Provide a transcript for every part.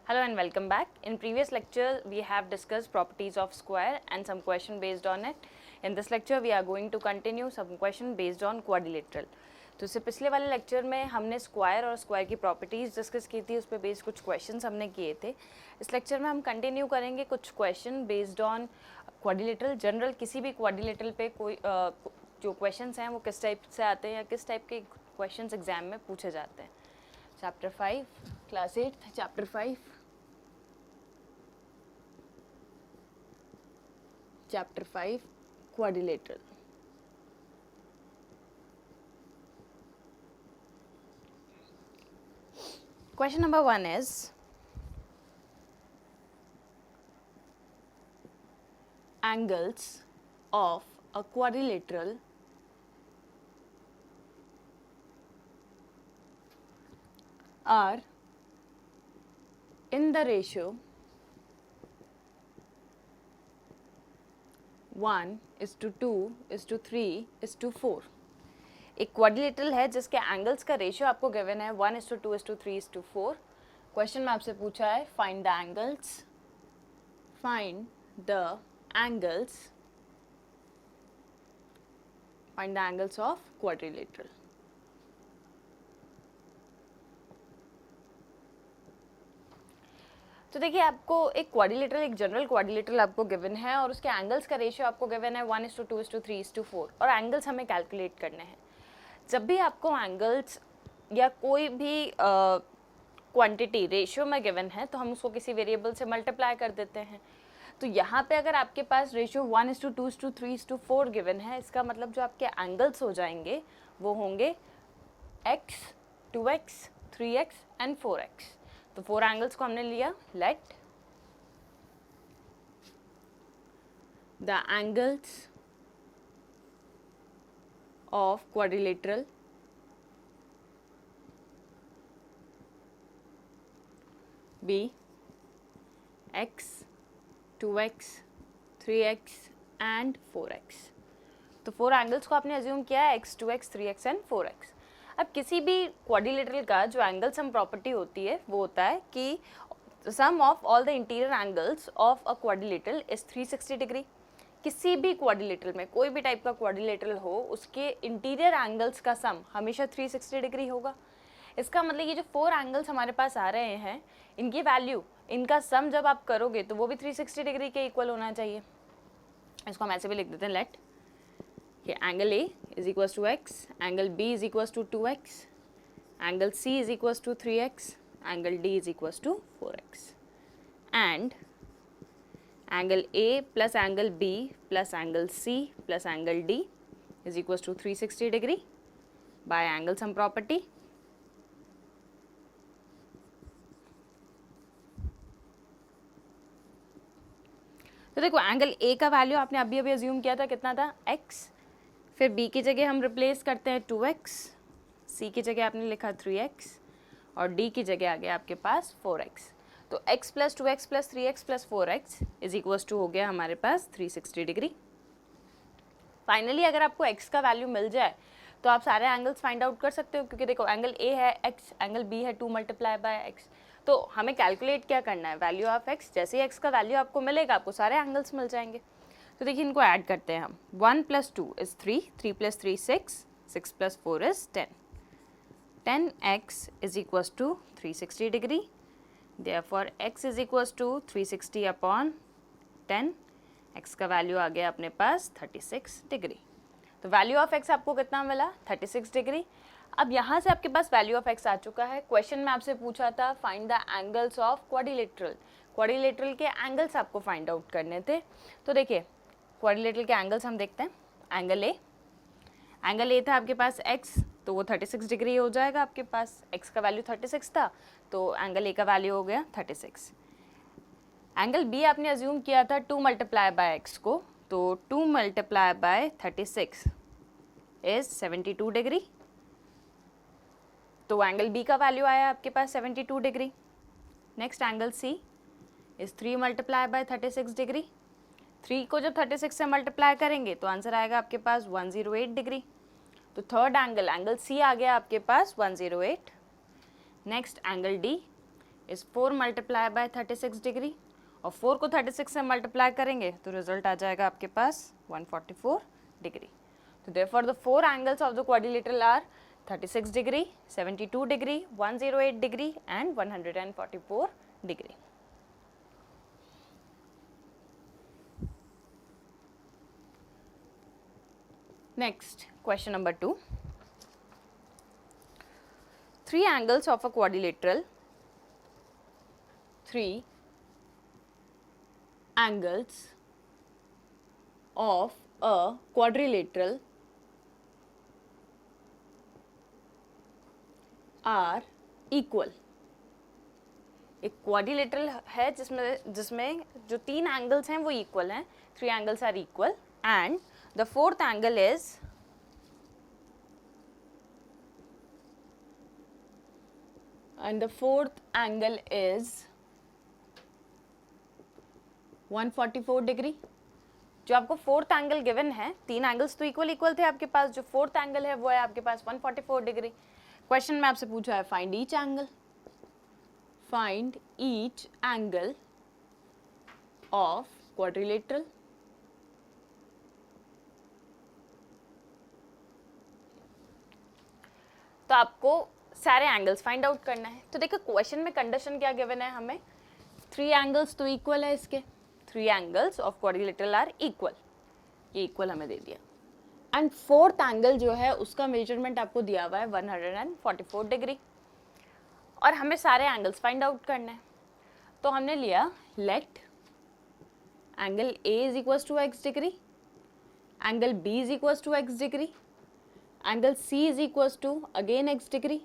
Hello and welcome back. In previous lecture, we have discussed properties of square and some question based on it. In this lecture, we are going to continue some question based on quadrilateral. तो इससे पिछले वाले lecture में हमने square और square की properties discuss की थी, उस पर बेस्ड कुछ क्वेश्चंस हमने किए थे. इस लेक्चर में हम कंटिन्यू करेंगे कुछ question based on quadrilateral. General किसी भी क्वाड्रिलेटरल पे कोई जो क्वेश्चंस हैं वो किस टाइप से आते हैं या किस टाइप के क्वेश्चंस एग्जाम में पूछे जाते हैं. Chapter 5 class 8 chapter 5 Chapter 5 Quadrilateral. Question number 1 is angles of a quadrilateral are in the ratio 1:2:3:4. एक क्वाड्रिलेटरल है जिसके एंगल्स का रेशियो आपको गिवन है 1:2:3:4. क्वेश्चन में आपसे पूछा है find the angles of quadrilateral. तो देखिए, आपको एक क्वाड्रिलेटरल, एक जनरल क्वाड्रिलेटरल आपको गिवन है और उसके एंगल्स का रेशियो आपको गिवन है 1:2:3:4 और एंगल्स हमें कैलकुलेट करने हैं. जब भी आपको एंगल्स या कोई भी क्वांटिटी रेशियो में गिवन है तो हम उसको किसी वेरिएबल से मल्टीप्लाई कर देते हैं. तो यहाँ पे अगर आपके पास रेशियो 1:2:3:4 गिवन है, इसका मतलब जो आपके एंगल्स हो जाएंगे वो होंगे x, 2x, 3x and 4x. तो 4 एंगल्स को हमने लिया. Let the angles of quadrilateral be x, 2x, 3x and 4x. तो 4 एंगल्स को आपने अज्यूम किया है x, 2x, 3x and 4x. अब किसी भी क्वाड्रिलेटरल का जो एंगल सम प्रॉपर्टी होती है वो होता है कि sum of all the interior angles of a quadrilateral is 360 degree. किसी भी क्वाड्रिलेटरल में, कोई भी टाइप का क्वाड्रिलेटरल हो, उसके इंटीरियर एंगल्स का सम हमेशा 360 डिग्री होगा. इसका मतलब ये जो 4 एंगल्स हमारे पास आ रहे हैं, इनकी वैल्यू, इनका सम जब आप करोगे तो वो भी 360 डिग्री के इक्वल होना चाहिए. इसको हम ऐसे भी लिख देते हैं. Late angle A is equals to x, angle B is equals to 2x, angle C is equals to 3x, angle D is equals to 4x, and angle A plus angle B plus angle C plus angle D is equals to 360 degree by angle sum property. तो देखो, angle A का value आपने अभी assume किया था, कितना था x. फिर b की जगह हम रिप्लेस करते हैं 2x, c की जगह आपने लिखा 3x और d की जगह आ गया आपके पास 4x. तो x plus 2x plus 3x plus 4x is equals to हो गया हमारे पास 360 डिग्री. फाइनली अगर आपको x का वैल्यू मिल जाए तो आप सारे एंगल्स फाइंड आउट कर सकते हो, क्योंकि देखो एंगल A है x, एंगल B है 2 मल्टीप्लाई बाय x. तो हमें कैलकुलेट क्या करना है, वैल्यू ऑफ x. जैसे ही x का वैल्यू आपको मिलेगा आपको सारे एंगल्स मिल जाएंगे. तो देखिए, इनको ऐड करते हैं हम. 1 + 2 is 3, 3 + 3 6, 6 + 4 is 10. 10x is equals to 360 degree. Therefore, x is equals to 360 upon 10. x का वैल्यू आ गया अपने पास 36 डिग्री. तो वैल्यू ऑफ x आपको कितना मिला, 36 डिग्री. अब यहाँ से आपके पास वैल्यू ऑफ x आ चुका है. क्वेश्चन में आपसे पूछा था find the angles of quadrilateral. Quadrilateral के एंगल्स आपको फाइंड आउट करने थे. तो देखिए, क्वाड्रिलेटरल के एंगल्स हम देखते हैं. एंगल ए था आपके पास x, तो वो 36 डिग्री हो जाएगा आपके पास. x का वैल्यू 36 था तो एंगल ए का वैल्यू हो गया 36. एंगल बी आपने अज्यूम किया था 2 मल्टीप्लाई बाय x को, तो 2 मल्टीप्लाई बाय 36 इज 72 डिग्री. तो एंगल बी का वैल्यू आया आपके पास 72 degree. Next angle C is 3 multiply by 36 degree. 3 को जब 36 से मल्टीप्लाई करेंगे तो आंसर आएगा आपके पास 108 डिग्री. तो थर्ड एंगल सी आ गया आपके पास 108. Next angle D is 4 multiply by 36 degree, और 4 को 36 से मल्टीप्लाई करेंगे तो रिजल्ट आ जाएगा आपके पास 144 डिग्री। तो therefore the four angles of the quadrilateral are 36 degree, 72 degree, 108 degree and 144 degree. Next, question number 2. Three angles of a quadrilateral, three angles of a quadrilateral are equal. एक quadrilateral है जिसमें जो तीन angles हैं वो equal हैं, three angles are equal, and the fourth angle is and the fourth angle is 144 degree. जो आपको फोर्थ एंगल गिवन है, तीन एंगल्स तो इक्वल थे आपके पास, जो फोर्थ एंगल है वो है आपके पास 144 डिग्री। क्वेश्चन में आपसे पूछा है find each angle, find each angle of quadrilateral. तो आपको सारे एंगल्स फाइंड आउट करना है। तो देखो क्वेश्चन में कंडीशन क्या गिवन है हमें, थ्री एंगल्स तो इक्वल है, इसके three angles of quadrilateral are equal, ये इक्वल हमें दे दिया, एंड फोर्थ एंगल जो है उसका मेजरमेंट आपको दिया हुआ है 144 डिग्री, और हमें सारे एंगल्स फाइंड आउट करना है। तो हमने लिया let angle A is equal to x degree, angle B is equal to x degree, angle C is equal to again x degree.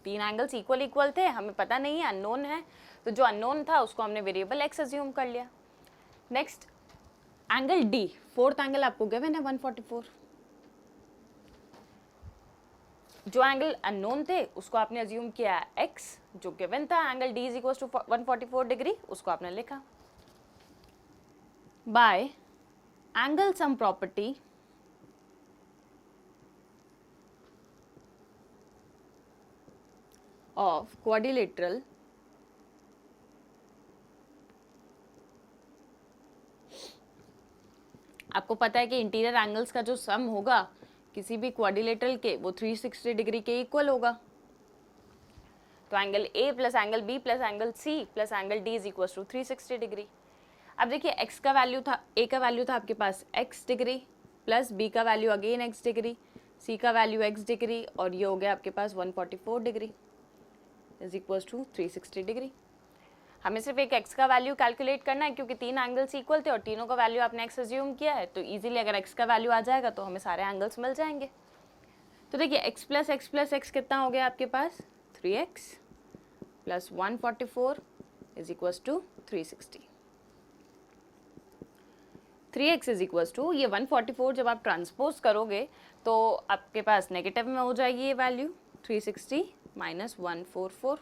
तीन एंगल्स इक्वल थे, हमें पता नहीं है, अननोन है, तो जो अननोन था उसको हमने वेरिएबल एक्स अज्यूम कर लिया। Next angle D, fourth angle आपको गिवन है 144, जो एंगल अननोन थे उसको आपने अज्यूम किया एक्स, जो गिवन था angle D is equal to 144 degree उसको आपने लिखा। By angle sum property of quadrilateral आपको पता है कि इंटीरियर एंगल्स का जो सम होगा किसी भी क्वाड्रिलेटरल के वो 360 डिग्री के इक्वल होगा। तो angle A plus angle B plus angle C plus angle D is equal to 360 degree. अब देखिए एक्स का वैल्यू था, ए का वैल्यू था आपके पास एक्स डिग्री, प्लस बी का value again x degree, C का वैल्यू एक्स डिग्री, और ये हो गया आपके पास 144 degree is equal to 360 degree. हमें सिर्फ एक x का वैल्यू कैलकुलेट करना है क्योंकि तीन एंगल्स इक्वल थे और तीनों का वैल्यू आपने x अज्यूम किया है, तो इजीली अगर x का वैल्यू आ जाएगा तो हमें सारे एंगल्स मिल जाएंगे। तो देखिए x प्लस x कितना हो गया आपके पास 3x plus 144 is equal to 360। 3x is equal to ये 144 जब आप ट्रांसपोज करोगे तो आपके पास नेगेटिव में हो जाएगी ये वैल्यू, 360 माइनस 144,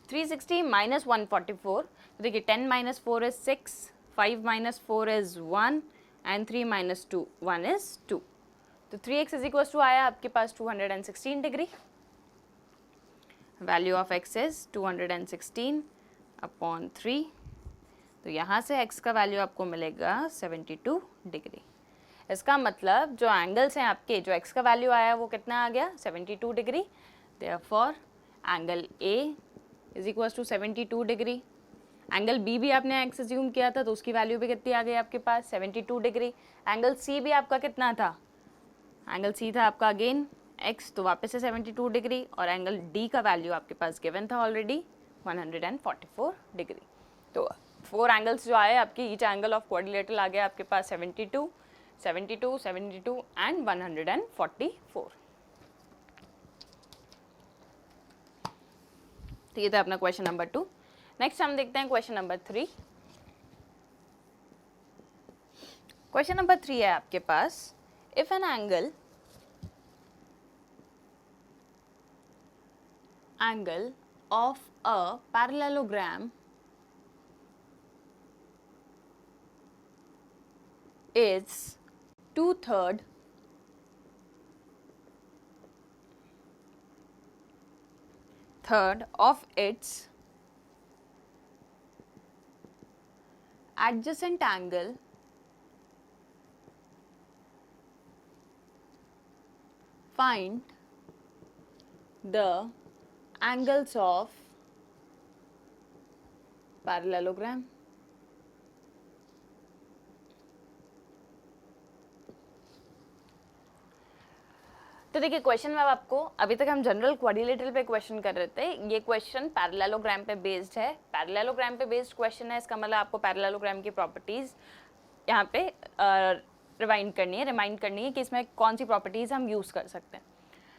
360 माइनस 144, तो देखिए 10 minus 4 is 6, 5 minus 4 is 1 and 3 minus 2 1 is 2। तो 3x इज इक्वल टू आया आपके पास 216 degree. Value of x is 216 upon 3, तो यहाँ से x का वैल्यू आपको मिलेगा 72 डिग्री। इसका मतलब जो एंगल्स हैं आपके, जो x का वैल्यू आया वो कितना आ गया 72 degree. Therefore angle A is equal to 72 degree, angle B भी आपने x अज्यूम किया था तो उसकी वैल्यू भी कितनी आ गई आपके पास 72 डिग्री। एंगल C भी आपका कितना था, एंगल C था आपका अगेन x, तो वापस से 72 डिग्री, और एंगल D का वैल्यू आपके पास गिवन था ऑलरेडी 144 डिग्री। तो फोर एंगल्स जो आए आपकी, ईच एंगल ऑफ क्वाड्रिलेटरल आ गया आपके पास 72, 72, 72 एंड 144। तो ये था अपना क्वेश्चन नंबर 2। नेक्स्ट हम देखते हैं क्वेश्चन नंबर 3। क्वेश्चन नंबर 3 है आपके पास, if an angle of a parallelogram is 2/3 third of its adjacent angle find the angles of parallelogram. तो देखिए क्वेश्चन में आपको, अभी तक हम जनरल क्वाड्रिलेटरल पे क्वेश्चन कर रहे थे, ये क्वेश्चन पैरेललोग्राम पे बेस्ड है। पैरेललोग्राम पे बेस्ड क्वेश्चन है, इसका मतलब आपको पैरेललोग्राम की प्रॉपर्टीज यहाँ पे रिमाइंड करनी है कि इसमें कौन सी प्रॉपर्टीज हम यूज कर सकते हैं।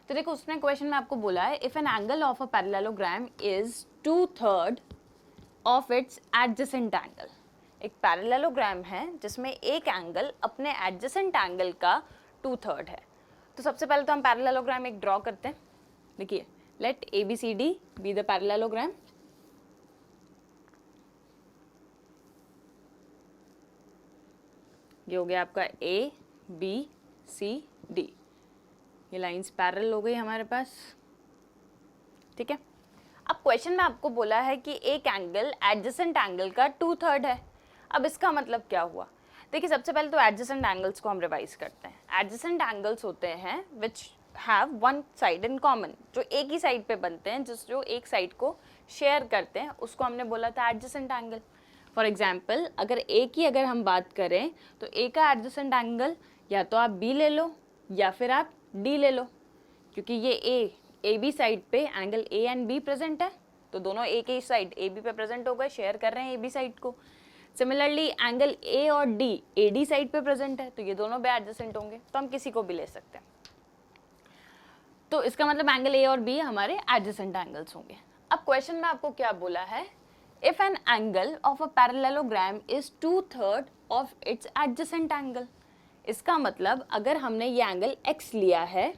तो देखो उसने क्वेश्चन में आपको बोला है if an angle of a parallelogram is 2/3 of its adjacent angle. एक पैरेललोग्राम है जिसमें एक एंगल अपने एडजेसेंट एंगल का 2/3 है। तो सबसे पहले तो हम पैरेललोग्राम एक ड्रॉ करते हैं। देखिए let ABCD be the parallelogram. ये हो गया आपका ABCD, ये लाइंस पैरेलल हो गई हमारे पास, ठीक है। अब क्वेश्चन में आपको बोला है कि एक एंगल एडजेसेंट एंगल का 2/3 है। अब इसका मतलब क्या हुआ? देखिए सबसे पहले तो एडजेसेंट एंगल्स को हम रिवाइज करते हैं। एडजेसेंट एंगल्स होते हैं which have one side in common, जो एक ही साइड पे बनते हैं, जो एक साइड को शेयर करते हैं, उसको हमने बोला था एडजेसेंट एंगल। फॉर एग्जाम्पल अगर हम बात करें तो ए का एडजेसेंट एंगल या तो आप B ले लो या फिर आप D ले लो, क्योंकि ये AB साइड पे angle A and B present है, तो दोनों एक ही साइड AB पे प्रेजेंट हो गए, शेयर कर रहे हैं AB साइड को। सिमिलरली एंगल A और D AD साइड पे प्रेजेंट है, तो ये दोनों भी एडजेसेंट होंगे, तो हम किसी को भी ले सकते हैं। तो इसका मतलब एंगल A और B हमारे एडजेसेंट एंगल्स होंगे। अब क्वेश्चन में आपको क्या बोला है, if an angle of a parallelogram is 2/3 of its adjacent angle. इसका मतलब अगर हमने ये एंगल x लिया है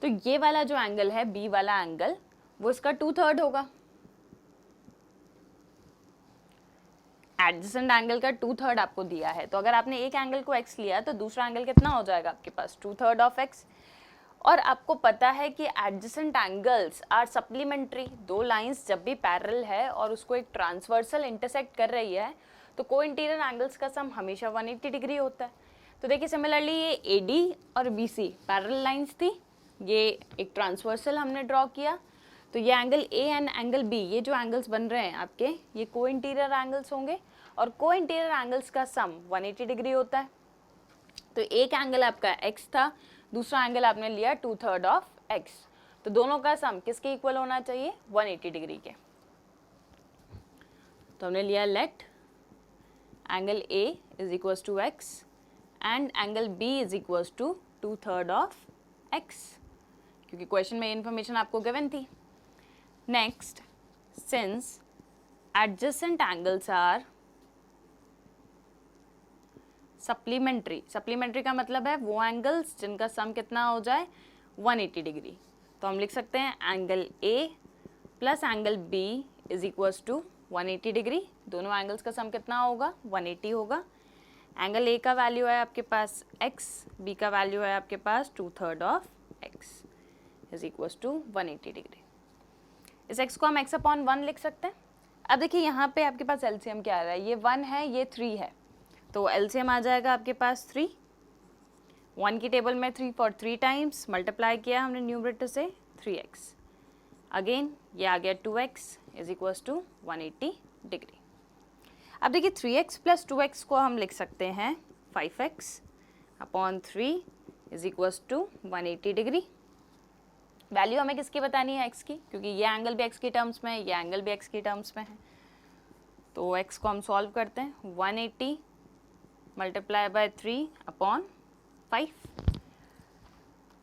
तो ये वाला जो एंगल है B वाला एंगल वो इसका 2/3 होगा। एडजेसेंट एंगल का 2/3 आपको दिया है, तो अगर आपने एक एंगल को x लिया तो दूसरा एंगल कितना हो जाएगा आपके पास, 2/3 ऑफ x। और आपको पता है कि एडजेसेंट एंगल्स आर सप्लीमेंट्री। दो लाइंस जब भी पैरेलल है और उसको एक ट्रांसवर्सल इंटरसेक्ट कर रही है तो को इंटीरियर एंगल्स का सम हमेशा 180 डिग्री होता है। तो देखिए सिमिलरली ये AD और BC पैरेलल लाइंस थी, ये एक ट्रांसवर्सल हमने ड्रॉ किया, तो ये angle A and angle B, ये जो एंगल्स बन रहे हैं आपके, ये को इंटीरियर एंगल्स होंगे और को इंटीरियर एंगल्स का सम 180 डिग्री होता है। तो एक एंगल आपका x था, दूसरा एंगल आपने लिया 2/3 ऑफ x, तो दोनों का सम किसके इक्वल होना चाहिए, 180 डिग्री के। तो हमने लिया let angle A is equals to x and angle B is equals to 2/3 of x, क्योंकि क्वेश्चन में इंफॉर्मेशन आपको गिवन थी। Next, since adjacent angles are supplementary का मतलब है वो एंगल्स जिनका सम कितना हो जाए 180 डिग्री। तो हम लिख सकते हैं angle A plus angle B is equals to 180 degree. दोनों एंगल्स का सम कितना होगा, 180 होगा। एंगल A का वैल्यू है आपके पास x, B का वैल्यू है आपके पास 2/3 of x is equals to 180 degree. इस x को हम x/1 लिख सकते हैं। अब देखिए यहाँ पे आपके पास LCM क्या आ रहा है, ये 1 है, ये 3 है, तो LCM आ जाएगा आपके पास 3। 1 की टेबल में 3 फॉर 3 टाइम्स मल्टीप्लाई किया हमने न्यूमरेटर से 3x, अगेन ये आ गया 2x is equals to 180 degree. अब देखिए 3x प्लस 2x को हम लिख सकते हैं 5x/3 is equals to 180 degree. Value हमें किसकी बतानी है, x की, क्योंकि ये एंगल भी x की टर्म्स में है, ये एंगल भी x की टर्म्स में है। तो x को हम सॉल्व करते हैं, 180 मल्टीप्लाई बाय 3/5।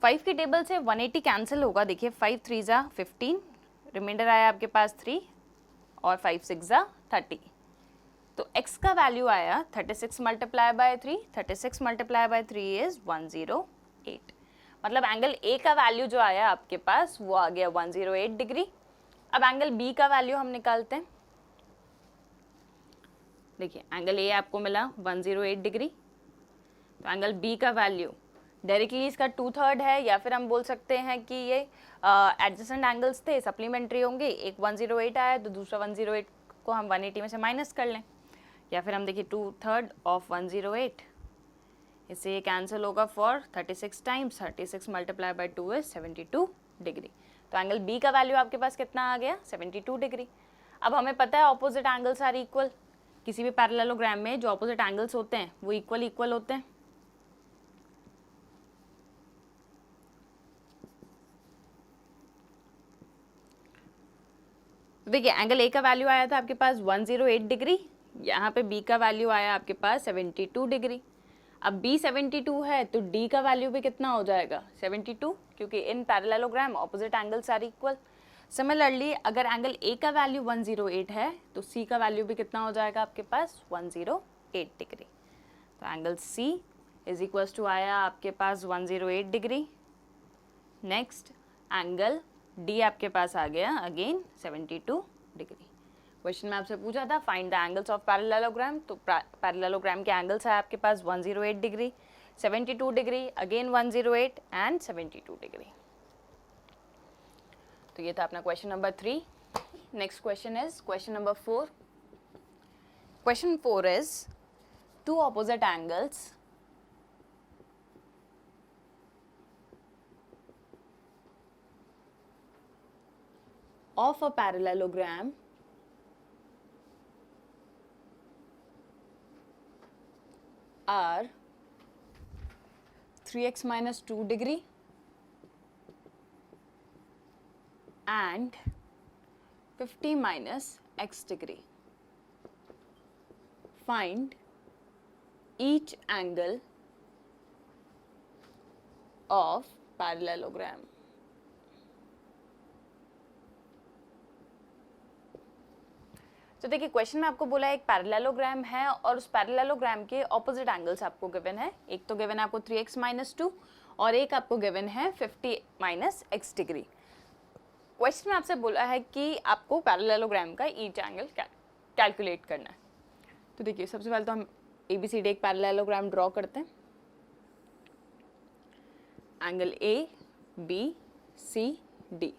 5 की टेबल से 180 कैंसिल होगा, देखिए 5 3 ज़ा 15, रिमाइंडर आया आपके पास 3 और 5 6 ज़ा 30। तो x का वैल्यू आया 36 multiply by 3, 36 multiply by 3 is 108। मतलब एंगल A का वैल्यू जो आया आपके पास वो आ गया 108 डिग्री। अब एंगल B का वैल्यू हम निकालते हैं। देखिए एंगल A आपको मिला 108 डिग्री, तो एंगल B का वैल्यू डायरेक्टली इसका 2/3 है, या फिर हम बोल सकते हैं कि ये एडजेसेंट एंगल्स थे, सप्लीमेंट्री होंगे, एक 108 आया तो दूसरा 108 को हम 180 में से माइनस कर लें, या फिर हम देखिए 2/3 ऑफ 108, इससे ये कैंसिल होगा for 36 times, 36 multiply by 2 is 72 degree. तो एंगल बी का वैल्यू आपके पास कितना आ गया, 72 डिग्री। अब हमें पता है ऑपोजिट एंगल्स आर इक्वल, किसी भी पैरेललोग्राम में जो ऑपोजिट एंगल्स होते हैं वो इक्वल होते हैं। देखिए एंगल ए का वैल्यू आया था आपके पास 108 डिग्री, यहाँ पे बी का वैल्यू आया आपके पास 72 डिग्री। अब बी 72 है तो डी का वैल्यू भी कितना हो जाएगा, 72, क्योंकि in parallelogram opposite angles are equal. Similarly अगर एंगल ए का वैल्यू 108 है तो सी का वैल्यू भी कितना हो जाएगा आपके पास, 108 डिग्री। तो angle C is equal to आया आपके पास 108 डिग्री। नेक्स्ट एंगल डी आपके पास आ गया अगेन 72 डिग्री। क्वेश्चन में आपसे पूछा था find the angles of parallelogram, तो पैरेललोग्राम के एंगल्स है आपके पास 108 degree, 72 degree, again 108 and 72 degree. तो ये था अपना question number 3। Next question is question number 4। Question 4 is two opposite angles of a parallelogram are 3x minus 2 degree and 50 minus x degree. Find each angle of parallelogram. तो देखिए question में आपको बोला है एक पैरेललोग्राम है और उस पैरेललोग्राम के ऑपोजिट एंगल्स आपको गिवन है। एक तो गिवन है आपको 3x माइनस 2 और एक आपको गिवन है 50 माइनस x डिग्री। क्वेश्चन में आपसे बोला है कि आपको पैरेललोग्राम का ईच एंगल कैलकुलेट करना है। तो देखिए सबसे पहले तो हम ABCD एक पैरेललोग्राम ड्रॉ करते हैं। Angle A, B, C, D।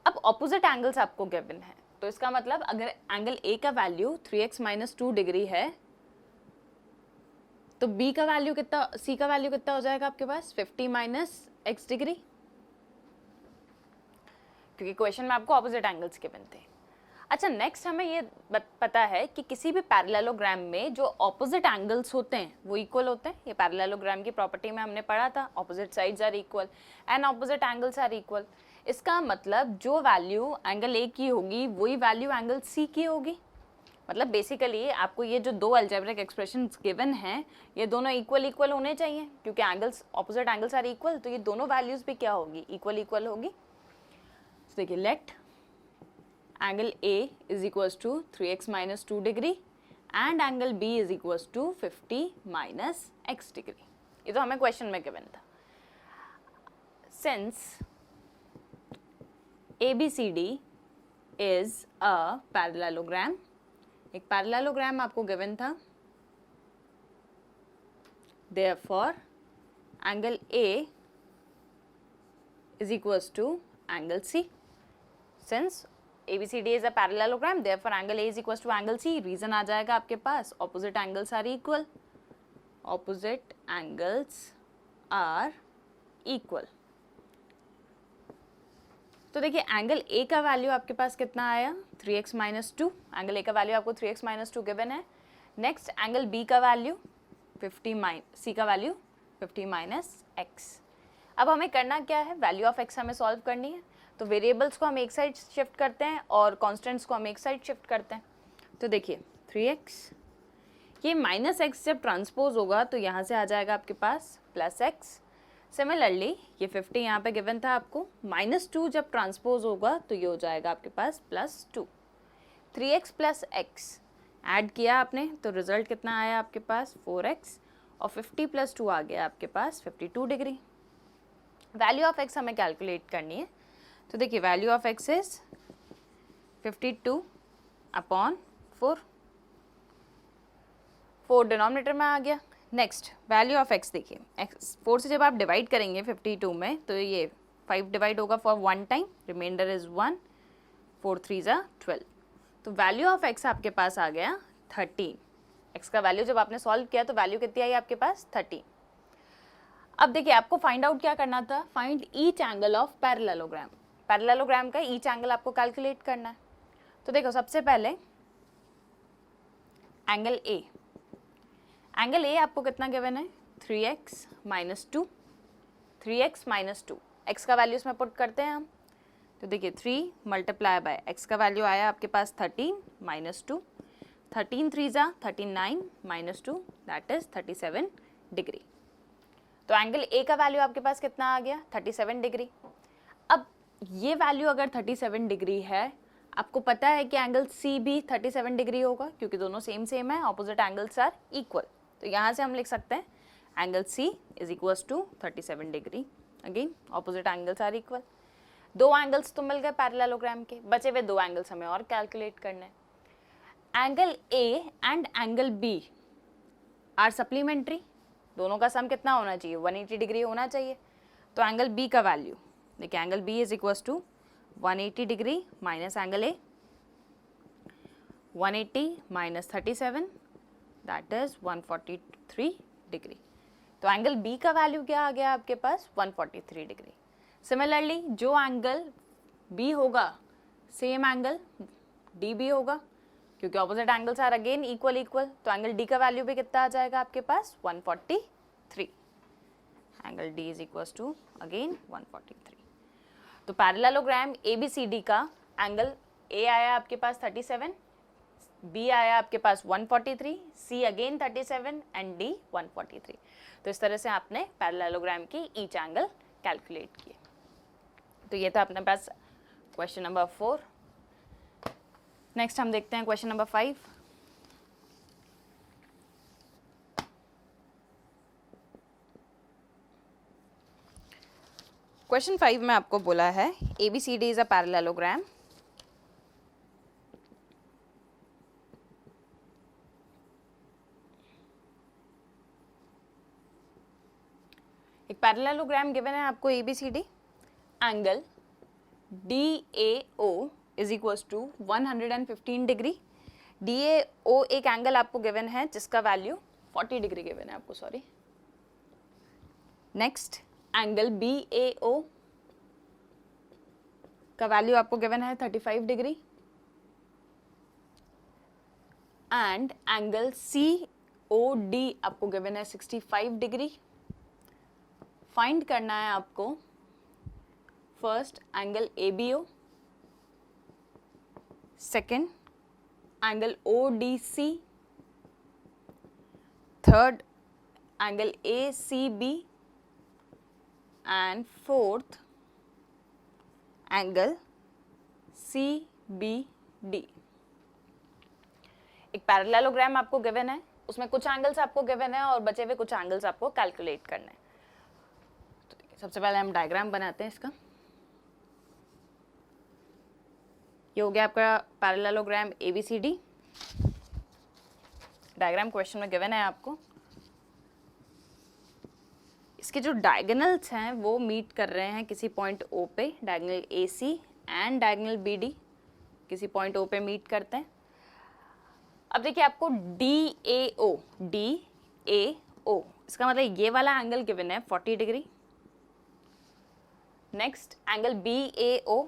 अब ऑपोजिट एंगल्स आपको गिवन है तो इसका मतलब अगर एंगल A का वैल्यू 3x माइनस 2 डिग्री है तो B का वैल्यू कितना, C का वैल्यू कितना हो जाएगा आपके पास 50 माइनस x डिग्री, क्योंकि क्वेश्चन में आपको ऑपोजिट एंगल्स गिवन थे। अच्छा नेक्स्ट हमें ये पता है कि किसी भी पैरेललोग्राम में जो ऑपोजिट एंगल्स होते हैं वो इक्वल होते हैं। ये पैरेललोग्राम की प्रॉपर्टी में हमने पढ़ा था, opposite sides are equal and opposite angles are equal. इसका मतलब जो वैल्यू एंगल ए की होगी वही वैल्यू एंगल सी की होगी। मतलब बेसिकली आपको ये जो दो अलजेब्रिक एक्सप्रेशंस गिवन हैं ये दोनों इक्वल होने चाहिए, क्योंकि angles opposite angles are equal तो ये दोनों वैल्यूज भी क्या होगी, इक्वल होगी। तो देखिए let angle A is equals to 3x minus 2 degree and angle B is equals to 50 minus x degree. ये तो हमें क्वेश्चन में गिवन था। Since ABCD is a parallelogram, एक पैरेललोग्राम आपको गिवन था, therefore angle A is equals to angle C. Since ABCD is a parallelogram, therefore angle A is equals to angle C. Reason आ जाएगा आपके पास opposite angles are equal, opposite angles are equal। तो देखिए angle A का value आपके पास कितना आया 3x minus 2, angle A का वैल्यू आपको 3x माइनस 2 गिवन है। नेक्स्ट एंगल बी का वैल्यू 50 सी का वैल्यू 50 माइनस x। अब हमें करना क्या है, वैल्यू ऑफ x हमें सॉल्व करनी है। तो वेरिएबल्स को हम एक साइड शिफ्ट करते हैं और कॉन्स्टेंट्स को हम एक साइड शिफ्ट करते हैं। तो देखिए 3x, ये माइनस x जब ट्रांसपोज होगा तो यहाँ से आ जाएगा आपके पास प्लस x। सिमिलरली ये 50 यहाँ पे गिवन था आपको, माइनस 2 जब ट्रांसपोज होगा तो ये हो जाएगा आपके पास plus 2। 3x plus x add किया आपने तो रिजल्ट कितना आया आपके पास 4x और 50 प्लस 2 आ गया आपके पास 52 डिग्री। वैल्यू ऑफ x हमें कैलकुलेट करनी है। तो देखिए value of x is 52 upon 4 denominator में आ गया। नेक्स्ट वैल्यू ऑफ एक्स देखिए, एक्स 4 से जब आप डिवाइड करेंगे 52 में तो ये 5 डिवाइड होगा फॉर 1 टाइम, रिमाइंडर इज 1, 4 3 ज़ा 12। तो वैल्यू ऑफ एक्स आपके पास आ गया 13। एक्स का वैल्यू जब आपने सॉल्व किया तो वैल्यू कितनी आई आपके पास 13। अब देखिए आपको फाइंड आउट क्या करना था, find each angle of parallelogram. Parallelogram का ईच एंगल आपको कैलकुलेट करना है। तो देखो सबसे पहले एंगल ए, एंगल ए आपको कितना गिवन है 3x - 2, 3x - 2, x का वैल्यू इसमें पुट करते हैं हम। तो देखिए 3 मल्टीप्लाई बाय x का वैल्यू आया आपके पास 13 - 2, 13 3 ज़ा 39 - 2 दैट इज 37 डिग्री। तो एंगल ए का वैल्यू आपके पास कितना आ गया 37 डिग्री। अब ये वैल्यू अगर 37 डिग्री है, आपको पता है कि एंगल सी भी 37 डिग्री होगा क्योंकि दोनों सेम सेम है, ऑपोजिट एंगल्स आर इक्वल। तो यहाँ से हम लिख सकते हैं angle C is equals to 37 degree. Again opposite angles are equal. दो एंगल्स तो मिल गए पैरेललोग्राम के, बचे हुए दो एंगल्स हमें और कैलकुलेट करने हैं। Angle A and angle B are supplementary, दोनों का सम कितना होना चाहिए 180 डिग्री होना चाहिए। तो एंगल बी का वैल्यू देखिए, angle B is equals to 180 degree minus angle A, 180 minus 37 that is 143 degree. तो एंगल बी का वैल्यू क्या आ गया आपके पास 143 डिग्री। सिमिलरली जो एंगल बी होगा सेम एंगल डी भी होगा क्योंकि opposite angles are again equal equal. तो एंगल डी का वैल्यू भी कितना आ जाएगा आपके पास 143। Angle D is equals to again 143। तो पैरेललोग्राम ABCD का एंगल ए आया आपके पास 37, बी आया आपके पास 143, सी अगेन 37 एंड डी 143। तो इस तरह से आपने पैरेललोग्राम की ईच एंगल कैलकुलेट किए। तो ये था अपने पास क्वेश्चन नंबर 4। नेक्स्ट हम देखते हैं क्वेश्चन नंबर 5। क्वेश्चन 5 में आपको बोला है ABCD इज अ पैरेललोग्राम एक पैरेललोग्राम गिवन है आपको ABCD, angle DAO is equals to 115 degree. DAO एक एंगल आपको गिवन है जिसका वैल्यू 40 डिग्री गिवन है आपको, सॉरी। नेक्स्ट एंगल BAO का वैल्यू आपको गिवन है 35 डिग्री एंड एंगल COD आपको गिवन है 65 डिग्री। फाइंड करना है आपको first angle ABO, second angle ODC, third angle ACB and fourth angle CBD। एक पैरेललोग्राम आपको गिवन है, उसमें कुछ एंगल्स आपको गिवन है और बचे हुए कुछ एंगल्स आपको कैलकुलेट करने हैं। तो सबसे पहले हम डायग्राम बनाते हैं इसका। ये हो गया आपका पैरेललोग्राम ABCD। डायग्राम क्वेश्चन में गिवन है आपको। इसके जो डायगोनल्स हैं वो मीट कर रहे हैं किसी पॉइंट O पे, diagonal AC and diagonal BD किसी पॉइंट O पे मीट करते हैं। अब देखिए आपको DAO इसका मतलब ये वाला एंगल गिवन है 40 डिग्री। नेक्स्ट एंगल BAO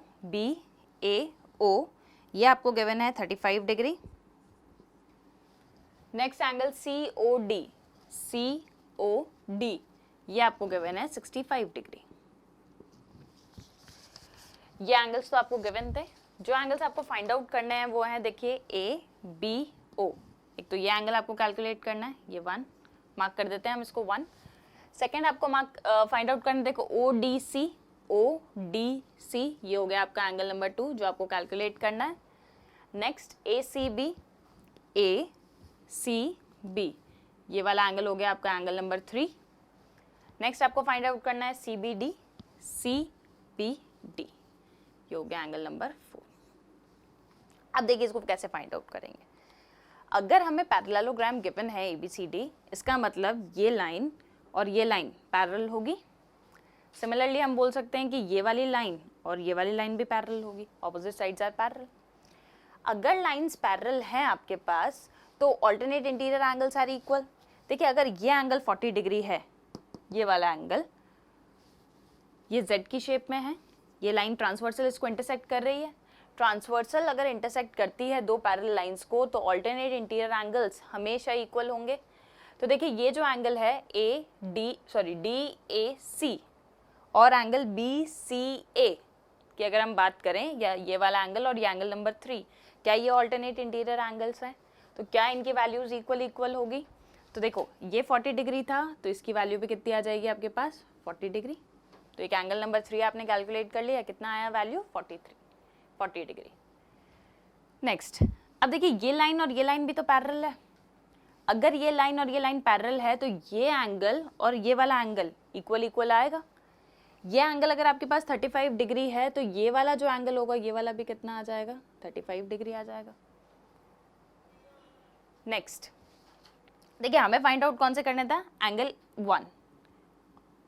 ये आपको गिवन है 35 डिग्री। नेक्स्ट एंगल COD ये आपको गिवन है 65 डिग्री। ये एंगल्स तो आपको गिवन थे। जो एंगल्स आपको फाइंड आउट करने हैं वो है देखिए ABO। एक तो ये एंगल आपको कैलकुलेट करना है, ये 1 मार्क कर देते हैं हम इसको 1। सेकेंड आपको मार्क फाइंड आउट करना, देखो ODC ये हो गया आपका एंगल नंबर 2 जो आपको कैलकुलेट करना है। नेक्स्ट ACB ये वाला एंगल हो गया आपका एंगल नंबर 3। नेक्स्ट आपको फाइंड आउट करना है CBD ये हो गया एंगल नंबर 4। अब देखिए इसको कैसे फाइंड आउट करेंगे। अगर हमें पैरेललोग्राम गिवन है ABCD, इसका मतलब ये लाइन और ये लाइन पैरेलल होगी। सिमिलरली हम बोल सकते हैं कि ये वाली लाइन और ये वाली लाइन भी पैरेलल होगी, ऑपोजिट साइड्स आर पैरेलल। अगर लाइंस पैरेलल हैं आपके पास तो alternate interior angles are equal. देखिए अगर ये एंगल 40 डिग्री है, ये वाला एंगल ये Z की शेप में है, ये लाइन ट्रांसवर्सल इसको इंटरसेक्ट कर रही है। ट्रांसवर्सल अगर इंटरसेक्ट करती है दो पैरेलल लाइंस को तो ऑल्टरनेट इंटीरियर एंगल्स हमेशा इक्वल होंगे। तो देखिए ये जो एंगल है DAC और एंगल BCA की अगर हम बात करें, या ये वाला एंगल और ये एंगल नंबर 3, क्या ये ऑल्टरनेट इंटीरियर एंगल्स हैं? तो क्या इनकी वैल्यूज इक्वल होगी? तो देखो ये 40 डिग्री था तो इसकी वैल्यू भी कितनी आ जाएगी आपके पास? 40 डिग्री। तो एक एंगल नंबर 3 आपने कैलकुलेट कर लिया, कितना आया वैल्यू? 40 डिग्री। नेक्स्ट, अब देखिए ये लाइन और ये लाइन भी तो पैरेलल है। अगर ये लाइन और ये लाइन पैरेलल है तो ये एंगल और ये वाला एंगल इक्वल आएगा। ये एंगल अगर आपके पास 35 डिग्री है तो ये वाला जो एंगल होगा ये वाला भी कितना आ जाएगा? 35 डिग्री आ जाएगा। नेक्स्ट देखिए हमें फाइंड आउट कौन से करने था? एंगल 1।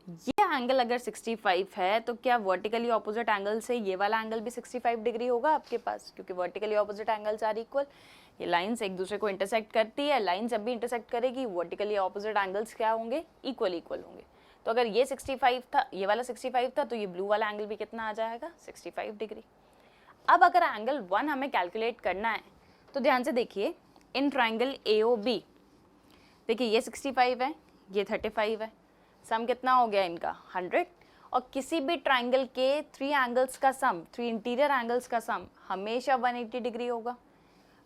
ये एंगल अगर 65 है तो क्या वर्टिकली ऑपोजिट एंगल से ये वाला एंगल भी 65 डिग्री होगा आपके पास? क्योंकि vertically opposite angles are equal. ये लाइंस एक दूसरे को इंटरसेक्ट करती है, लाइन जब भी इंटरसेक्ट करेगी वर्टिकली ऑपोजिट एंगल्स क्या होंगे? इक्वल होंगे। तो अगर ये 65 था, ये वाला 65 था, तो ये ब्लू वाला एंगल भी कितना आ जाएगा? 65 डिग्री। अब अगर एंगल 1 हमें कैलकुलेट करना है तो ध्यान से देखिए, इन ट्राइंगल AOB देखिए ये 65 है, ये 35 है, सम कितना हो गया इनका? 100। और किसी भी ट्राइंगल के 3 एंगल्स का सम, 3 इंटीरियर एंगल्स का सम हमेशा 180 डिग्री होगा।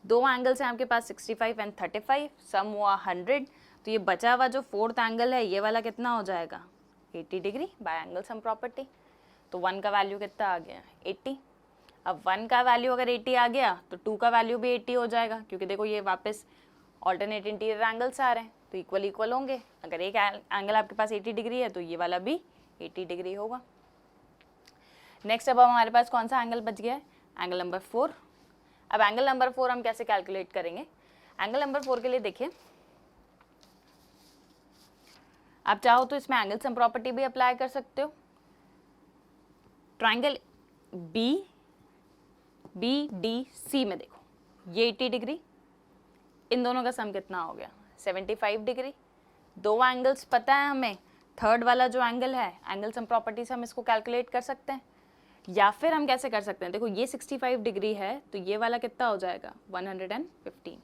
दो एंगल्स हैं आपके पास 65 एंड 35, सम हुआ 100। तो ये बचा हुआ जो 4th एंगल है ये वाला कितना हो जाएगा? 80 degree by angle sum property. तो 1 का वैल्यू कितना आ गया? 80। अब 1 का वैल्यू अगर 80 आ गया तो 2 का वैल्यू भी 80 हो जाएगा, क्योंकि देखो ये वापस ऑल्टरनेट इंटीरियर एंगल्स आ रहे हैं तो इक्वल होंगे। अगर एक एंगल आपके पास 80 डिग्री है तो ये वाला भी 80 डिग्री होगा। नेक्स्ट अब हमारे पास कौन सा एंगल बच गया है? Angle number 4। अब एंगल नंबर 4 हम कैसे कैलकुलेट करेंगे? एंगल नंबर 4 के लिए देखिए, आप चाहो तो इसमें एंगल सम प्रॉपर्टी भी अप्लाई कर सकते हो। ट्राइंगल BDC में देखो ये 80 डिग्री, इन दोनों का सम कितना हो गया? 75 डिग्री। दो एंगल्स पता है हमें, थर्ड वाला जो एंगल है एंगल सम प्रॉपर्टी से हम इसको कैलकुलेट कर सकते हैं। या फिर हम कैसे कर सकते हैं? देखो ये 65 डिग्री है तो ये वाला कितना हो जाएगा? 115,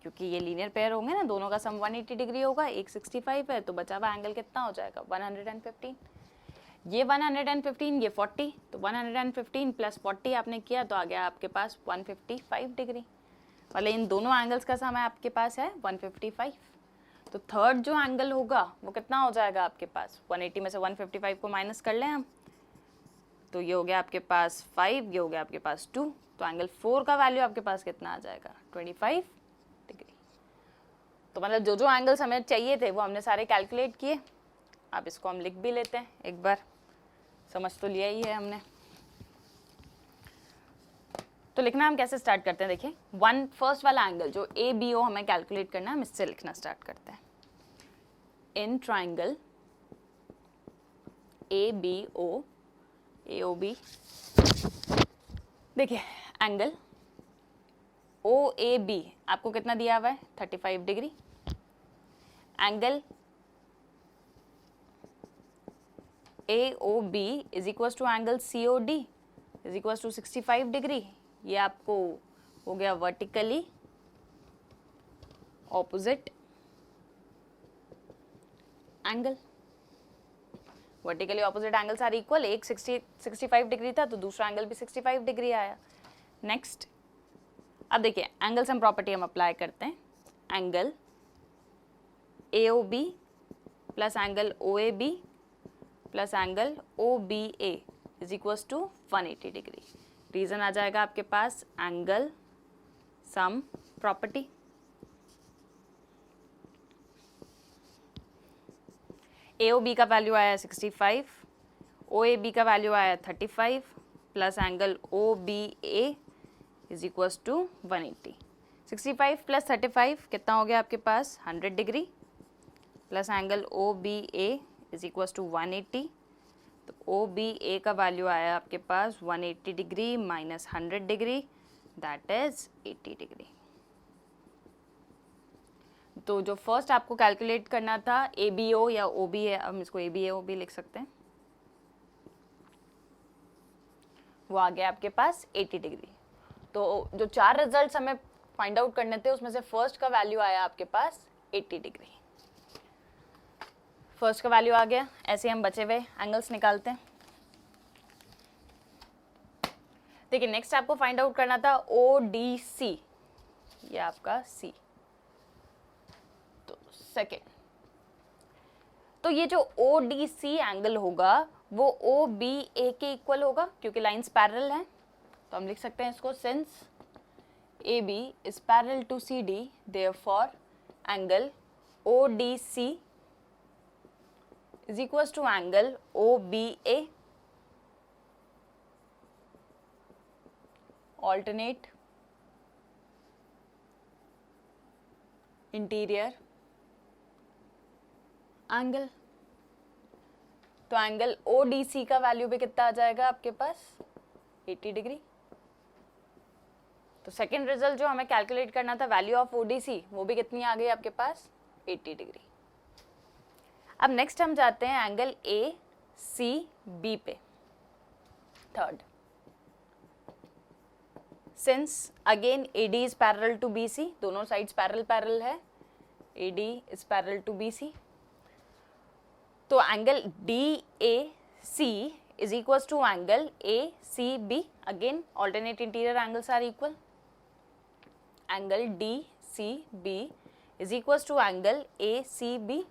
क्योंकि ये लीनियर पेयर होंगे ना, दोनों का सम 180 डिग्री होगा। एक 65 है तो बचा हुआ एंगल कितना हो जाएगा? 115। ये 115, ये 40, तो 115 प्लस 40 आपने किया तो आ गया आपके पास 155 डिग्री। वाले इन दोनों एंगल्स का सम आपके पास है 155। तो थर्ड जो एंगल होगा वो कितना हो जाएगा आपके पास? 180 में से 155 को माइनस कर लें हम, तो ये हो गया आपके पास 5, ये हो गया आपके पास 2। तो एंगल 4 का वैल्यू आपके पास कितना आ जाएगा? 25 डिग्री। तो मतलब जो जो एंगल्स हमें चाहिए थे वो हमने सारे कैलकुलेट किए। अब इसको हम लिख भी लेते हैं, एक बार समझ तो लिया ही है हमने। तो लिखना हम कैसे स्टार्ट करते हैं? देखिए फर्स्ट वाला एंगल जो ABO हमें कैलकुलेट करना है, हम इससे लिखना स्टार्ट करते हैं। इन ट्राइंगल ABO AOB देखिए एंगल OAB आपको कितना दिया हुआ है? 35 डिग्री। Angle AOB is equal to angle COD is equal to 65 degree. ये आपको हो गया vertically opposite angle. Vertically opposite angles are equal. एक 65 डिग्री था तो दूसरा एंगल भी 65 डिग्री आया। नेक्स्ट अब देखिए एंगल सम प्रॉपर्टी हम अप्लाई करते हैं। Angle AOB plus angle OAB plus angle OBA is equal to 180 degree. Reason आ जाएगा आपके पास एंगल सम प्रॉपर्टी। AOB का वैल्यू आया 65, OAB का वैल्यू आया 35 plus angle OBA is equal to 180। 65 plus 35 कितना हो गया आपके पास 100 degree plus angle O B A is equal to 180, तो ओ बी ए का वैल्यू आया आपके पास 180 degree minus 100 degree, that is 80 degree. तो जो फर्स्ट आपको कैलकुलेट करना था ए बी ओ या ओ बी ए, हम इसको ए बी ए ओ भी लिख सकते हैं, वो आ गया आपके पास 80 डिग्री। तो जो 4 रिजल्ट्स हमें फाइंड आउट करने थे उसमें से फर्स्ट का वैल्यू आया आपके पास 80 डिग्री। फर्स्ट का वैल्यू आ गया, ऐसे हम बचे हुए एंगल्स निकालते हैं। देखिए नेक्स्ट आपको फाइंड आउट करना था ओ डी सी, ये आपका सी, तो सेकेंड, तो ये जो ओ डी सी एंगल होगा वो ओ बी ए के इक्वल होगा क्योंकि लाइंस पैरेलल हैं, तो हम लिख सकते हैं इसको since A B is parallel to C D therefore angle O D C is equals to angle OBA, alternate interior angle। तो एंगल ODC का वैल्यू भी कितना आ जाएगा आपके पास 80 डिग्री। तो सेकेंड रिजल्ट जो हमें कैलकुलेट करना था वैल्यू ऑफ ODC वो भी कितनी आ गई आपके पास 80 डिग्री। अब नेक्स्ट हम जाते हैं एंगल ए सी बी पे, third, since again AD is parallel to BC, दोनों साइड्स पैरेलल है, AD is parallel to BC, तो angle DAC is equal to angle ACB, again alternate interior angles are equal, angle DCB is equal to angle ACB।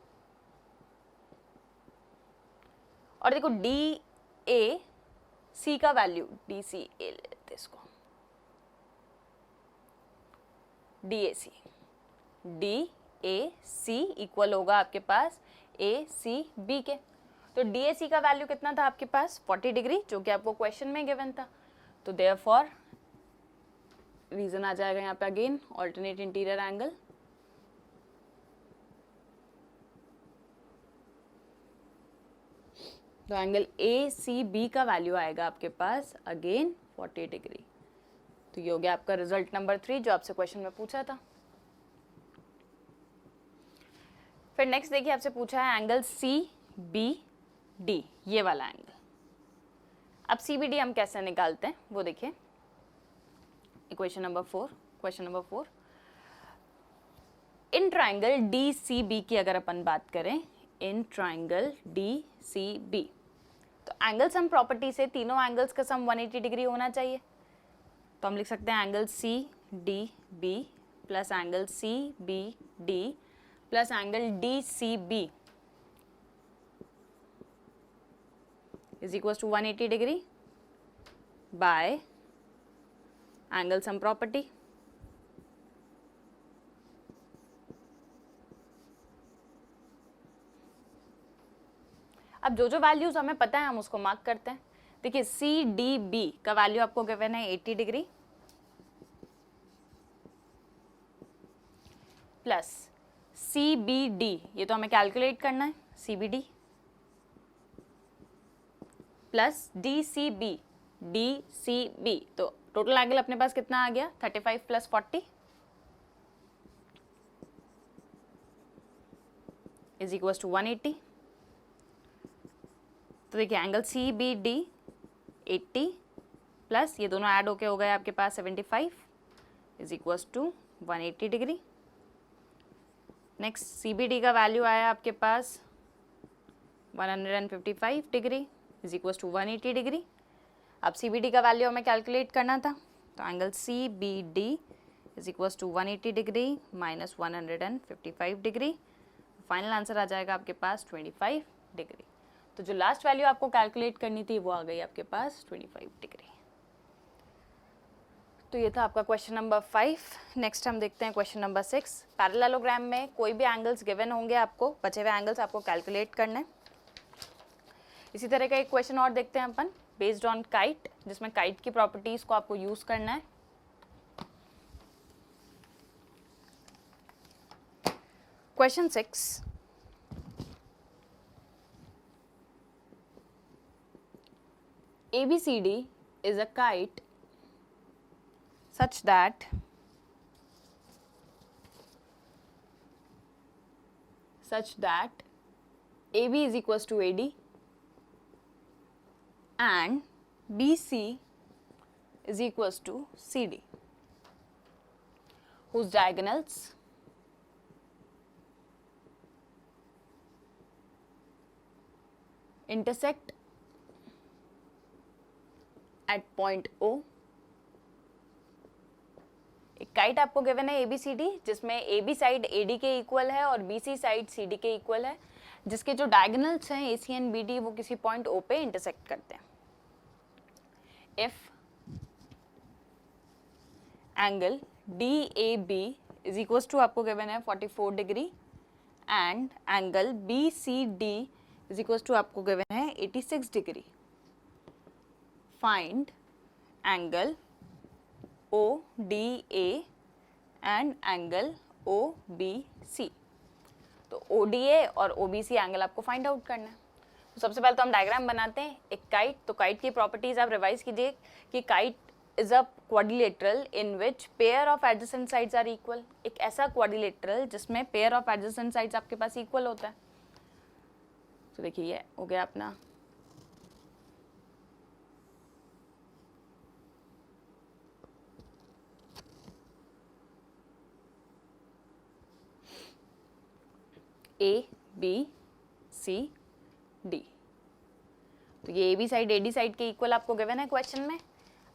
और देखो DAC का value, DCA लेते इसको, DAC equal होगा आपके पास ACB के। तो DAC का वैल्यू कितना था आपके पास 40 डिग्री, जो कि आपको क्वेश्चन में गिवन था, तो देयरफॉर रीजन आ जाएगा यहाँ पे अगेन ऑल्टरनेट इंटीरियर एंगल। तो एंगल ACB का वैल्यू आएगा आपके पास अगेन 40 डिग्री। तो ये हो गया आपका रिजल्ट नंबर 3 जो आपसे क्वेश्चन में पूछा था। फिर नेक्स्ट देखिए आपसे पूछा है एंगल CBD, ये वाला एंगल। अब CBD हम कैसे निकालते हैं वो देखिए, equation number 4, question number 4, in triangle DCB की अगर अपन बात करें, इन ट्राइंगल DCB, तो एंगल सम प्रॉपर्टी से तीनों एंगल्स का सम 180 डिग्री होना चाहिए। तो हम लिख सकते हैं angle CDB plus angle CBD plus angle DCB is equal to 180 degree by angle sum property. अब जो जो वैल्यूज हमें पता है हम उसको मार्क करते हैं। देखिए CDB का वैल्यू आपको गिवन है 80 डिग्री प्लस CBD, ये तो हमें कैलकुलेट करना है, CBD प्लस DCB, तो टोटल एंगल अपने पास कितना आ गया 35 प्लस 40 इज इक्वल टू 180। तो देखिए एंगल CBD 80 प्लस ये दोनों ऐड होके हो गए आपके पास 75 is equal to 180 degree. Next CBD का वैल्यू आया आपके पास 155 degree is equal to 180 degree. अब CBD का वैल्यू हमें कैलकुलेट करना था, तो angle CBD is equal to 180 degree minus 155 degree, final answer आ जाएगा आपके पास 25 डिग्री। तो जो लास्ट वैल्यू आपको कैलकुलेट करनी थी वो आ गई आपके पास 25 डिग्री। तो ये था आपका क्वेश्चन नंबर 5। नेक्स्ट हम देखते हैं क्वेश्चन नंबर 6। पैरेललोग्राम में कोई भी एंगल्स गिवन होंगे, आपको बचे हुए एंगल्स आपको कैलकुलेट करना है। इसी तरह का एक क्वेश्चन और देखते हैं अपन, बेस्ड ऑन काइट, जिसमें काइट की प्रॉपर्टीज को आपको यूज करना है। Question 6. ABCD is a kite such that AB is equals to AD and BC is equals to CD, whose diagonals intersect at point O. एक काइट आपको given है ABCD जिसमें AB साइड AD के equal है और BC side CD के equal है, जिसके जो डायगोनल्स हैं AC एंड BD वो किसी पॉइंट O पे इंटरसेक्ट करते हैं. If angle DAB is equals to आपको गिवन है 44 degree and angle BCD is equals to आपको गिवन है 86 degree. Find angle ODA and angle OBC. तो ODA और OBC एंगल आपको फाइंड आउट करना है. तो सबसे पहले तो हम डायग्राम बनाते हैं. एक काइट, तो काइट की प्रॉपर्टीज आप रिवाइज कीजिए कि kite is a quadrilateral in which pair of adjacent sides are equal. एक ऐसा क्वाड्रिलेटरल जिसमें पेयर ऑफ एडजेसेंट साइड्स आपके पास इक्वल होता है. तो देखिए ये हो गया अपना ABCD. तो ये AB साइड AD साइड के इक्वल आपको गिवन है क्वेश्चन में.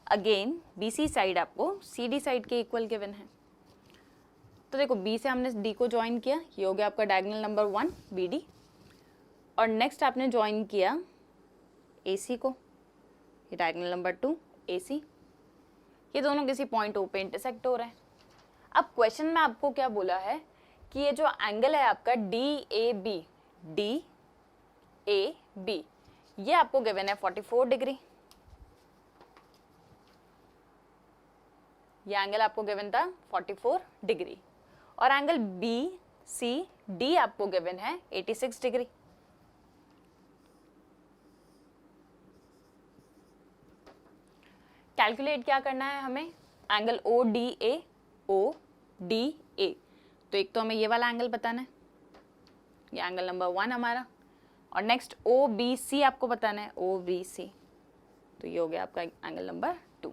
अगेन BC साइड आपको CD साइड के इक्वल गिवन है. तो देखो B से हमने D को ज्वाइन किया, ये हो गया आपका डायगोनल नंबर 1 BD. और नेक्स्ट आपने ज्वाइन किया AC को, ये डायगोनल नंबर 2 AC. ये दोनों किसी पॉइंट O पे इंटरसेक्ट हो रहे हैं. अब क्वेश्चन में आपको क्या बोला है कि ये जो एंगल है आपका DAB ये आपको गिवन है 44 डिग्री. ये एंगल आपको गिवन था 44 डिग्री और एंगल BCD आपको गिवन है 86 डिग्री. कैलकुलेट क्या करना है हमें, एंगल ODA. तो एक तो हमें ये वाला एंगल बताना है, ये एंगल नंबर 1 हमारा. और नेक्स्ट OBC आपको बताना है, OBC. तो ये हो गया आपका एंगल नंबर 2.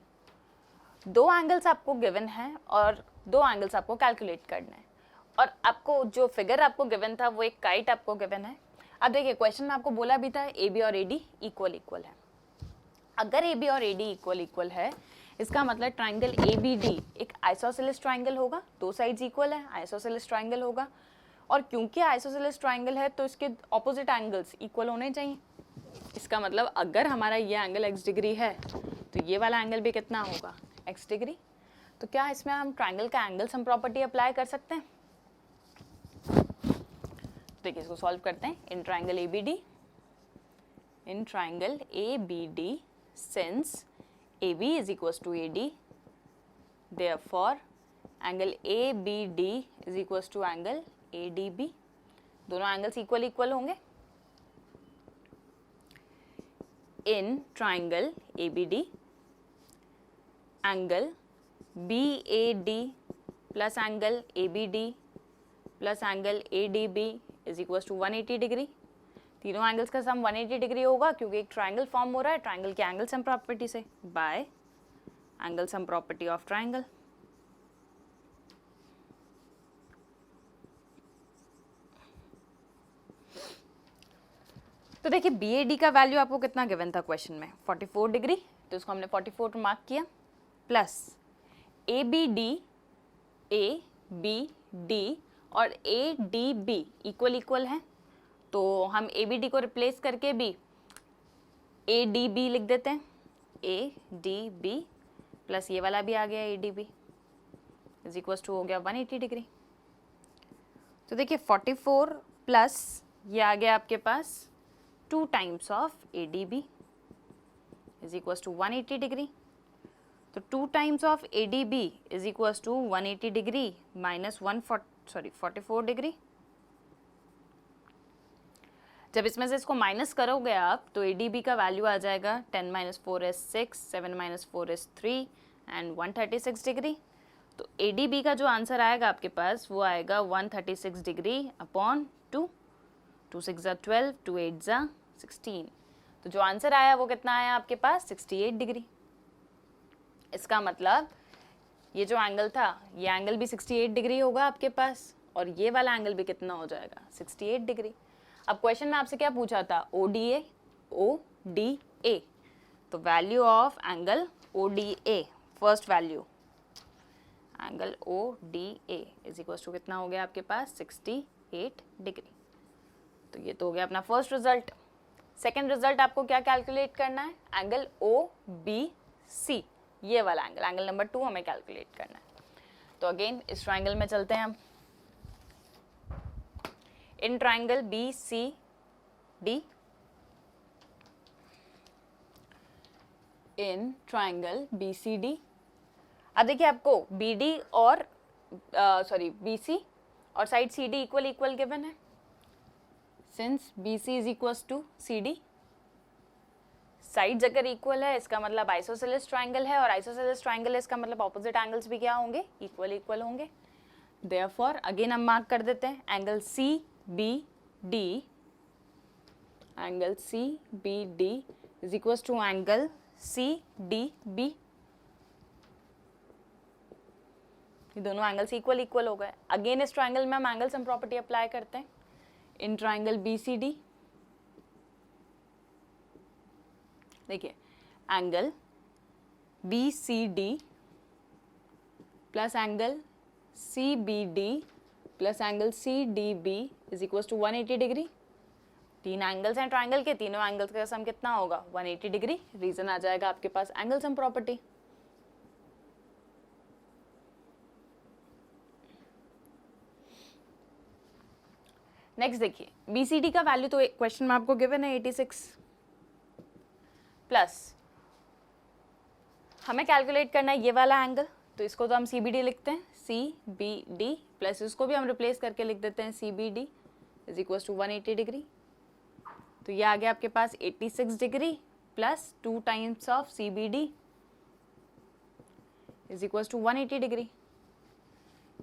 दो एंगल्स आपको गिवन है और दो एंगल्स आपको कैलकुलेट करना है. और आपको जो फिगर आपको गिवन था वो एक काइट आपको गिवन है. अब देखिए क्वेश्चन में आपको बोला भी था AB और AD इक्वल इक्वल है. अगर AB और AD इक्वल इक्वल है इसका मतलब ट्राइंगल ABD एक आइसोसेलेस ट्राइंगल होगा. दो साइड्स इक्वल है, आइसोसेलेस ट्राइंगल होगा. और क्योंकि आइसोसेलेस ट्राइंगल है तो इसके ऑपोजिट एंगल्स इक्वल होने चाहिए. इसका मतलब अगर हमारा ये एंगल x डिग्री है तो ये वाला एंगल भी कितना होगा, x डिग्री. तो क्या इसमें हम ट्राइंगल का एंगल सम प्रॉपर्टी अप्लाई कर सकते हैं. देखिए इसको सॉल्व करते हैं. In triangle ABD since AB is equals to AD, therefore angle ABD is equals to angle ADB. दोनों एंगल्स इक्वल इक्वल होंगे. In triangle ABD angle BAD plus angle ABD plus angle ADB is equals to 180 degree. तीनों angles का sum 180 degree होगा क्योंकि एक triangle form हो रहा है ट्राइंगल के एंगल सम प्रॉपर्टी से bye angle sum property of triangle. तो देखिए BAD का वैल्यू आपको कितना गिवन था क्वेश्चन में, 44 डिग्री. तो इसको हमने 44 मार्क किया प्लस ABD और ADB इक्वल इक्वल है. तो हम ABD को रिप्लेस करके भी ADB लिख देते हैं. ADB प्लस ये वाला भी आ गया ADB इज इक्वल्स टू हो गया 180 डिग्री. तो देखिए 44 प्लस ये आ गया आपके पास 2 times of ADB is equals to 180 degree. तो 2 times of ADB is equals to 180 degree minus 44 degree. जब इसमें से इसको माइनस करोगे आप तो ADB का वैल्यू आ जाएगा 10 - 4 is 6, 7 - 4 is 3 एंड 136 डिग्री। तो ADB का जो आंसर आएगा आपके पास वो आएगा 136 डिग्री अपॉन 2, 2 6 ज़ा 12, 2 8 ज़ा 16। तो जो आंसर आया वो कितना आया आपके पास 68 डिग्री। इसका मतलब ये जो एंगल था ये एंगल भी 68 डिग्री होगा आपके पास और ये वाला एंगल भी कितना हो जाएगा 68 डिग्री। अब क्वेश्चन में आपसे क्या पूछा था ODA, ODA, तो value of angle ODA, first value angle ODA is equal to कितना हो गया आपके पास 68 डिग्री। तो ये तो हो गया अपना फर्स्ट रिजल्ट। सेकेंड रिजल्ट आपको क्या कैलकुलेट करना है, एंगल OBC, ये वाला एंगल, एंगल नंबर 2 हमें कैलकुलेट करना है। तो अगेन इस ट्राइंगल में चलते हैं हम। In triangle BCD, in triangle BCD, अब देखिए आपको BD और BC और side CD equal equal given है। Since BC is equals to CD, sides अगर इक्वल है इसका मतलब आइसोसेलेस ट्राइंगल है, और आइसोसेलेस ट्राइंगल है इसका मतलब ऑपोजिट एंगल्स भी क्या होंगे, इक्वल इक्वल होंगे। देयरफॉर अगेन हम मार्क कर देते हैं angle CBD, angle CBD is equals to angle CDB। ये दोनों एंगल्स इक्वल इक्वल हो गए। अगेन इस ट्राइंगल में हम एंगल सम प्रॉपर्टी अप्लाई करते हैं। इन ट्राइंगल BCD देखिए angle BCD plus angle CBD plus angle CDB is equal to 180 degree. तीन एंगल्स हैं ट्राइंगल के, तीनों एंगल्स का सम कितना होगा 180 डिग्री। रीजन आ जाएगा आपके पास एंगल सम प्रॉपर्टी। नेक्स्ट देखिए BCD का वैल्यू तो क्वेश्चन में आपको गिवन है 86, प्लस हमें कैलकुलेट करना है ये वाला एंगल, तो इसको तो हम CBD लिखते हैं, CBD प्लस इसको भी हम रिप्लेस करके लिख देते हैं CBD is equal to 180 degree. तो ये आ गया आपके पास 86 degree plus 2 times of CBD is equal to 180 degree.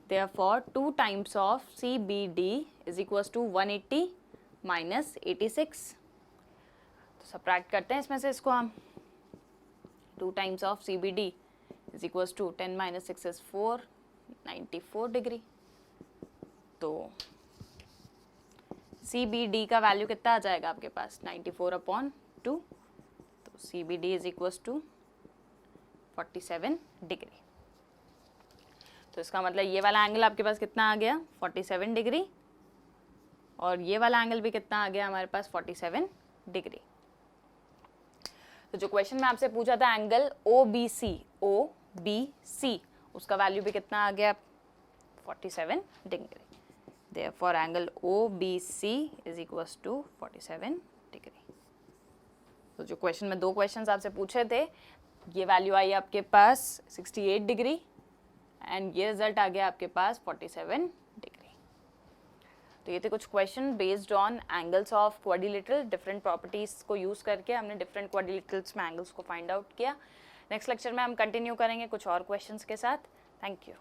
Therefore 2 times of CBD is equals to 180 minus 86। तो सब्ट्रैक्ट करते हैं इसमें से इसको हम। 2 times of CBD is equals to 10 minus 6 is 4, 94 degree. तो CBD का वैल्यू कितना आ जाएगा आपके पास 94/2, तो CBD is equals to 47 degree. तो इसका मतलब ये वाला एंगल आपके पास कितना आ गया 47 डिग्री, और ये वाला एंगल भी कितना आ गया हमारे पास 47 डिग्री। तो जो क्वेश्चन में आपसे पूछा था एंगल OBC, उसका वैल्यू भी कितना आ गया 47 degree. Therefore angle OBC is equals to 47 degree. तो जो क्वेश्चन में 2 क्वेश्चंस आपसे पूछे थे, ये वैल्यू आई आपके पास 68 डिग्री एंड ये रिजल्ट आ गया आपके पास 47 डिग्री। तो ये थे कुछ question based on angles of quadrilateral. Different properties को यूज करके हमने डिफरेंट क्वाड्रिलेटरल्स में एंगल्स को फाइंड आउट किया। नेक्स्ट लेक्चर में हम कंटिन्यू करेंगे कुछ और क्वेश्चंस के साथ। Thank you.